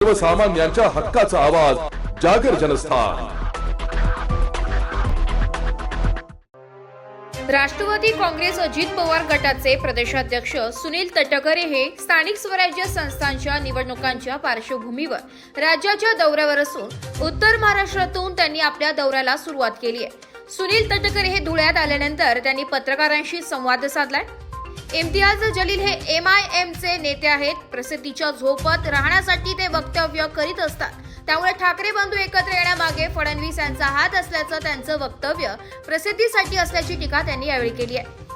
सर्वसामान्यांच्या हक्काचा आवाज जागर जनस्थान। राष्ट्रवादी काँग्रेस अजित पवार गटाचे प्रदेशाध्यक्ष सुनील तटकरे हे स्थानिक स्वराज्य संस्थांच्या निवडणुकांच्या पार्श्वभूमीवर राज्याच्या दौऱ्यावर असून उत्तर महाराष्ट्रातून त्यांनी आपल्या दौऱ्याला सुरुवात केली आहे। सुनील तटकरे हे धुळ्यात आल्यानंतर त्यांनी पत्रकारांशी संवाद साधलाय। इम्तियाज जलील हे MIM चे नेते आहेत। प्रसिद्धीच्या झोपत राहण्यासाठी ते वक्तव्य करीत असतात, त्यामुळे ठाकरे बंधू एकत्र येण्यामागे फडणवीस यांचा हात असल्याचं त्यांचं वक्तव्य प्रसिद्धीसाठी असल्याची टीका त्यांनी यावेळी केली आहे।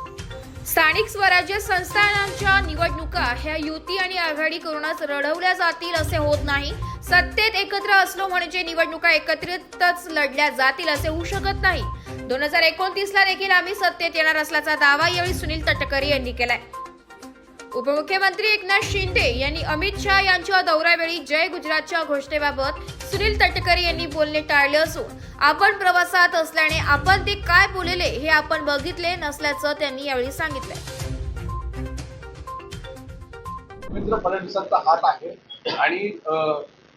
स्थानिक स्वराज्य संस्थांच्या निवडणुका ह्या युती आणि आघाडी करूनच लढवल्या जातील असे होत नाही। सत्तेत एकत्र असलो म्हणजे निवडणुका एकत्रितच लढल्या जातील असे होऊ शकत नाही। 2029 ला देखील आम्ही सत्तेत येणार असल्याचा दावा यावेळी सुनील तटकरे यांनी केलाय। उपमुख्यमंत्री एकनाथ शिंदे यांनी अमित शहा यांच्या दौऱ्यावेळी जय गुजरातच्या घोषणेबाबत सुनील तटकरे यांनी बोलणे टाळले असून आपण प्रवासात असल्याने आपण ते काय बोलले हे आपण बघितले नसल्याचं त्यांनी यावेळी सांगितलंय। मित्र फडणवीसांचा हात आहे आणि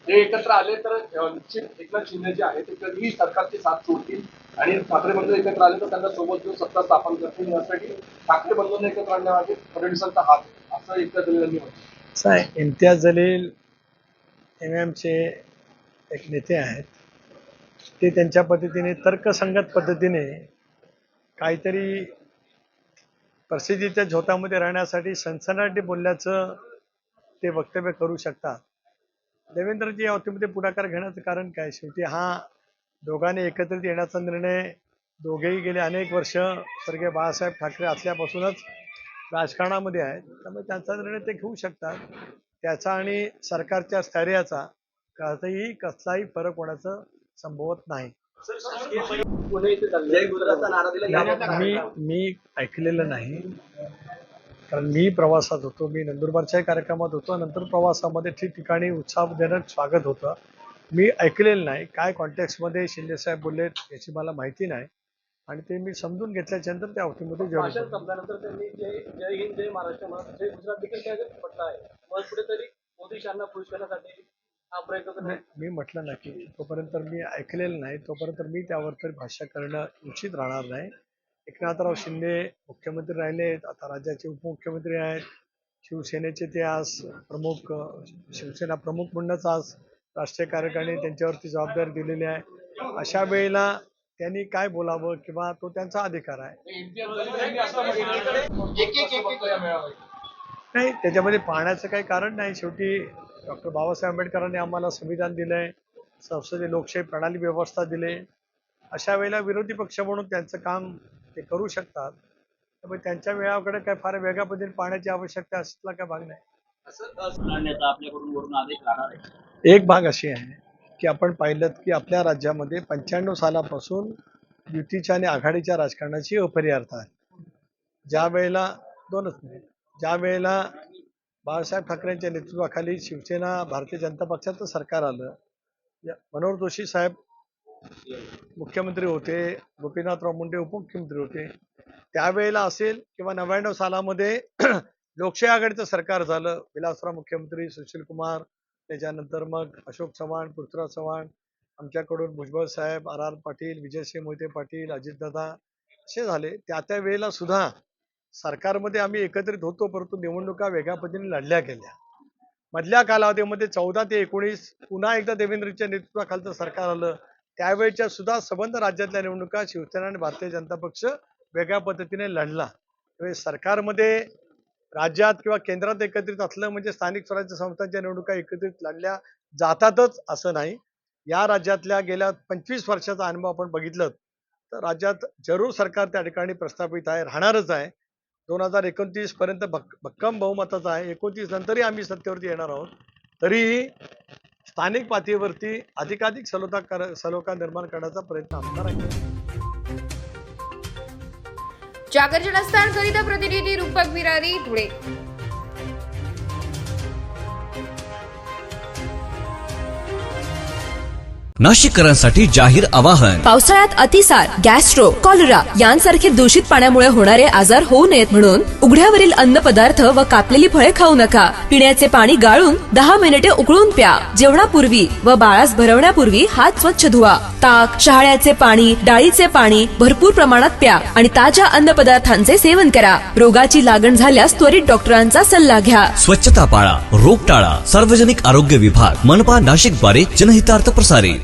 ते एकत्र आले तर निश्चित एकनाथ शिंदे जे आहे ते कधीही सरकारची साथ सोडतील आणि ठाकरे बंधू एकत्र आले तर त्यांना सोबत घेऊन सत्ता स्थापन करतील। यासाठी ठाकरे बंधूंना एकत्र आणण्यामागे फडणवीसांचा हात असं इम्तियाज जलील यांनी म्हटलं। इम्तियाज जलील MIM चे एक नेते आहेत। ते त्यांच्या पद्धतीने तर्कसंगत पद्धतीने काहीतरी प्रसिद्धीच्या झोतामध्ये राहण्यासाठी सनसनाटी बोलल्याचं ते वक्तव्य करू शकतात। देवेंद्रजी या बाबतीमध्ये पुढाकार घेण्याचं कारण काय? शेवटी हा दोघांनी एकत्रित येण्याचा निर्णय दोघेही गेले अनेक वर्ष स्वर्गीय बाळासाहेब ठाकरे असल्यापासूनच राजकारणामध्ये आहेत, त्यामुळे त्यांचा निर्णय ते घेऊ शकतात। त्याचा आणि सरकारच्या स्थैर्याचा कसलाही फरक होण्याचं संभवत नाही। मी ऐकलेलं नाही, कारण मी प्रवासात होतो। मी नंदुरबारच्या कार्यक्रमात होतो, नंतर प्रवासामध्ये ठिकठिकाणी उत्साहजनक स्वागत होतं। मी ऐकलेलं नाही काय कॉन्टेक्स्टमध्ये शिंदे साहेब बोलले याची मला माहिती नाही आणि ते मी समजून घेतल्याच्या नंतर त्या अवतीमध्ये भाषण संपल्यानंतर त्यांनी जय हिंद जय महाराष्ट्र जय गुजरात देखील काय म्हटलं आहे। मग कुठेतरी मोदी शहांना खुश करण्यासाठी हा प्रयत्न मी म्हटलं ना की तोपर्यंत मी ऐकलेलं नाही, तोपर्यंत मी त्यावर तरी भाष्य करणं उचित राहणार नाही। एकनाथराव शिंदे मुख्यमंत्री राहिले, आता राज्याचे उपमुख्यमंत्री आहेत। शिवसेनेचे ते आज प्रमुख, शिवसेना प्रमुख म्हणूनच आज राष्ट्रीय कार्यकारिणी त्यांच्यावरती जबाबदारी दिलेली आहे। अशा वेळेला त्यांनी काय बोलावं किंवा तो त्यांचा अधिकार आहे। नाही, त्याच्यामध्ये पाहण्याचं काही कारण नाही। शेवटी डॉक्टर बाबासाहेब आंबेडकरांनी आम्हाला संविधान दिलंय, संसदीय लोकशाही प्रणाली व्यवस्था दिले। अशा वेळेला विरोधी पक्ष म्हणून त्यांचं काम ते करू शकतात, त्यामुळे त्यांच्या वेळाकडे काय फार वेगळ्या पद्धतीने पाहण्याची आवश्यकता असला काय भाग नाही। एक भाग अशी आहे की आपण पाहिलं की आपल्या राज्यामध्ये 95 सालापासून युतीच्या आणि आघाडीच्या राजकारणाची अपरिहार्यता आहे। ज्या वेळेला बाळासाहेब ठाकरेंच्या नेतृत्वाखाली शिवसेना भारतीय जनता पक्षाचं सरकार आलं, मनोहर जोशी साहेब मुख्यमंत्री होते, गोपीनाथराव मुंडे उपमुख्यमंत्री होते, त्यावेळेला असेल किंवा 99 सालामध्ये लोकशाही आघाडीचं सरकार झालं, विलासराव मुख्यमंत्री, सुशील कुमार, त्याच्यानंतर मग अशोक चव्हाण, पृथ्वीराज चव्हाण, आमच्याकडून भुजबळ साहेब, RR पाटील, विजयसिंह मोहिते पाटील, अजितदादा असे झाले। त्या वेळेला सुद्धा सरकारमध्ये आम्ही एकत्रित होतो, परंतु निवडणुका वेगळ्या पद्धतीने लढल्या गेल्या। मधल्या कालावधीमध्ये 14 ते 19 पुन्हा एकदा देवेंद्रच्या नेतृत्वाखालचं सरकार आलं, त्यावेळेच्या सुद्धा संबंध राज्यातल्या निवडणुका शिवसेना आणि भारतीय जनता पक्ष वेगळ्या पद्धतीने लढला। सरकारमध्ये राज्यात किंवा केंद्रात एकत्रित असलं म्हणजे स्थानिक स्वराज्य संस्थांच्या निवडणुका एकत्रित लढल्या जातातच असं नाही। या राज्यातल्या गेल्या 25 वर्षाचा अनुभव आपण बघितलं तर राज्यात जरूर सरकार त्या ठिकाणी प्रस्थापित आहे, राहणारच आहे। 2029 पर्यंत भक्कम बहुमताचा आहे। 29 नंतरही आम्ही सत्तेवरती येणार आहोत। तरीही स्थानिक पातळीवरती अधिकाधिक सलोखा निर्माण करण्याचा प्रयत्न आमचा आहे। जागर जनस्थान करिता प्रतिनिधी रूपक बिरारी, धुळे। नाशिककरांसाठी जाहीर आवाहन. पावसाळ्यात अतिसार, गॅस्ट्रो, कॉलरा यांसारखे दूषित पाण्यामुळे होणारे आजार होऊ नयेत म्हणून उघड्यावरील अन्न पदार्थ व कापलेली फळे खाऊ नका. पिण्याचे पाणी गाळून 10 मिनिटे उकळून प्या. जेवणापूर्वी व बाळास भरवण्यापूर्वी हात स्वच्छ धुवा. ताक, शहाळ्याचे पाणी, डाळीचे पाणी भरपूर प्रमाणात प्या आणि ताज्या अन्न पदार्थांचे सेवन करा. रोगाची लागण झाल्यास त्वरित डॉक्टरांचा सल्ला घ्या. स्वच्छता पाळा, रोग टाळा. सार्वजनिक आरोग्य विभाग, मनपा नाशिक द्वारे जनहितार्थ प्रसारित.